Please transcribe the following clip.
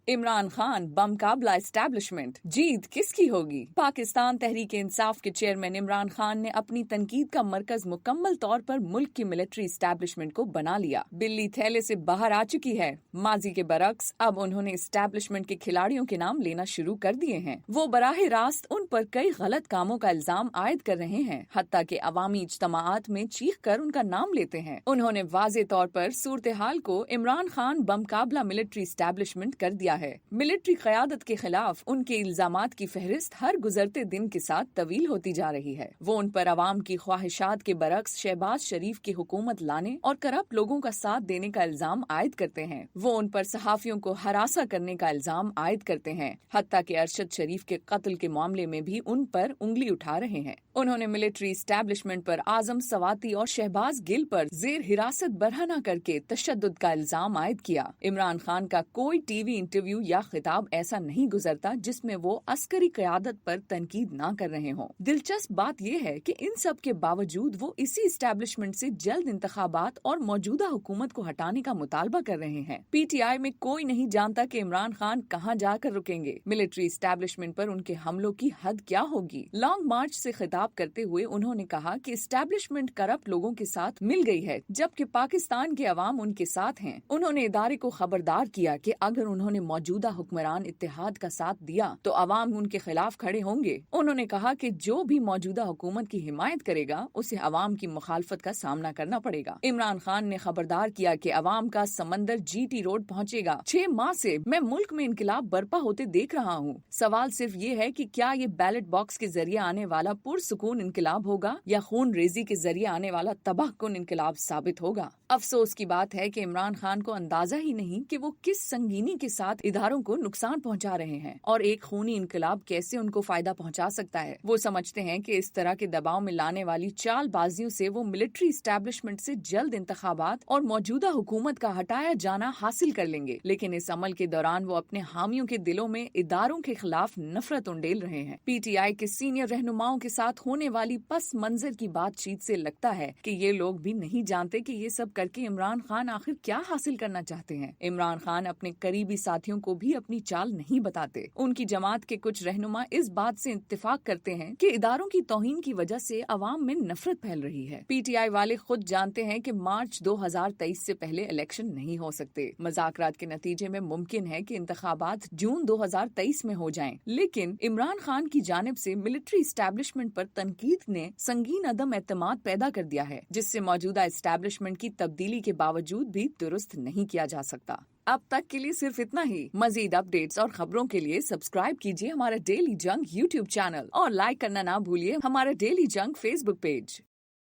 Imran Khan बमकाबला establishment, जीत किसकी होगी? पाकिस्तान तहरीक इंसाफ के चेयरमैन इमरान खान ने अपनी तनकीद का मरकज मुकम्मल तौर पर मुल्क की मिलिट्री एस्टैब्लिशमेंट को बना लिया। बिल्ली थैले से बाहर आ चुकी है। माजी के बरक्स अब उन्होंने एस्टैब्लिशमेंट के खिलाड़ियों के नाम लेना शुरू कर दिए हैं। वो बराह रास्त उन पर कई गलत कामों का इल्जाम आयद कर रहे हैं, हत्ता के अवामी इज्तमाआत में चीख कर उनका नाम लेते हैं। उन्होंने वाज़े तौर पर सूरत हाल को इमरान खान बमकाबला मिलिट्री एस्टैब्लिशमेंट कर दिया है। मिलिट्री क़यादत के खिलाफ उनके इल्जामात की फहरिस्त हर गुजरते दिन के साथ तवील होती जा रही है। वो उन पर अवाम की ख्वाहिशात के बरक्स शहबाज शरीफ की हुकूमत लाने और करप्ट लोगों का साथ देने का इल्जाम आयद करते हैं। वो उन पर सहाफियों को हरासा करने का इल्जाम आयद करते हैं, हत्ता के अरशद शरीफ के कत्ल के मामले में भी उन पर उंगली उठा रहे हैं। उन्होंने मिलिट्री एस्टैब्लिशमेंट पर आजम सवाती और शहबाज गिल पर जेर हिरासत बरहना करके तशद्दुद का इल्जाम आयद किया। इमरान खान का कोई टीवी इंटरव्यू या खिताब ऐसा नहीं गुजरता जिसमें वो अस्करी क़यादत पर तनकीद ना कर रहे हों। दिलचस्प बात यह है कि इन सब के बावजूद वो इसी एस्टैब्लिशमेंट से जल्द इंतखाबात और मौजूदा हुकूमत को हटाने का मुतालबा कर रहे हैं। PTI में कोई नहीं जानता कि इमरान खान कहां जाकर रुकेंगे। मिलिट्री एस्टैब्लिशमेंट पर उनके हमलों की हद क्या होगी? लॉन्ग मार्च से खिताब करते हुए उन्होंने कहा कि एस्टैब्लिशमेंट करप्ट लोगों के साथ मिल गई है, जबकि पाकिस्तान के अवाम उनके साथ हैं। उन्होंने इदारे को खबरदार किया कि अगर उन्होंने मौजूदा हुक्मरान इत्तेहाद का साथ दिया तो अवाम उनके खिलाफ खड़े होंगे। उन्होंने कहा कि जो भी मौजूदा हुकूमत की हिमायत करेगा उसे अवाम की मुखालफत का सामना करना पड़ेगा। इमरान खान ने खबरदार किया कि अवाम का समंदर GT रोड पहुंचेगा। 6 माह से मैं मुल्क में इनकलाब बर्पा होते देख रहा हूँ। सवाल सिर्फ ये है कि क्या ये बैलेट बॉक्स के जरिए आने वाला पुरसुकून इनकलाब होगा या खून रेजी के जरिए आने वाला तबाहकुन इनकलाब साबित होगा। अफसोस की बात है कि इमरान खान को अंदाजा ही नहीं कि वो किस संगीनी के साथ इदारों को नुकसान पहुंचा रहे हैं और एक खूनी इनकलाब कैसे उनको फायदा पहुंचा सकता है। वो समझते हैं कि इस तरह के दबाव में लाने वाली चालबाजियों से वो मिलिट्री एस्टैब्लिशमेंट से जल्द इंतखाबात और मौजूदा हुकूमत का हटाया जाना हासिल कर लेंगे, लेकिन इस अमल के दौरान वो अपने हामियों के दिलों में इदारों के खिलाफ नफरत उंडेल रहे हैं। PTI के सीनियर रहनुमाओं के साथ होने वाली पस मंजर की बातचीत से लगता है कि ये लोग भी नहीं जानते कि ये सब करके इमरान खान आखिर क्या हासिल करना चाहते हैं। इमरान खान अपने करीबी साथियों को भी अपनी चाल नहीं बताते। उनकी जमात के कुछ रहनुमा इस बात से इत्तेफाक करते हैं कि इदारों की तौहीन की वजह से अवाम में नफरत फैल रही है। PTI वाले खुद जानते हैं कि मार्च 2023 से पहले इलेक्शन नहीं हो सकते। मुज़ाकरात के नतीजे में मुमकिन है कि इंतखाबात जून 2023 में हो जाएं, लेकिन इमरान खान की जानिब से मिलिट्री एस्टैब्लिशमेंट पर तनकीद ने संगीन अदम एतमाद पैदा कर दिया है, जिससे मौजूदा एस्टैब्लिशमेंट की तब्दीली के बावजूद भी दुरुस्त नहीं किया जा सकता। अब तक के लिए सिर्फ इतना ही। मजीद अपडेट्स और खबरों के लिए सब्सक्राइब कीजिए हमारा डेली जंग YouTube चैनल और लाइक करना ना भूलिए हमारा डेली जंग Facebook पेज।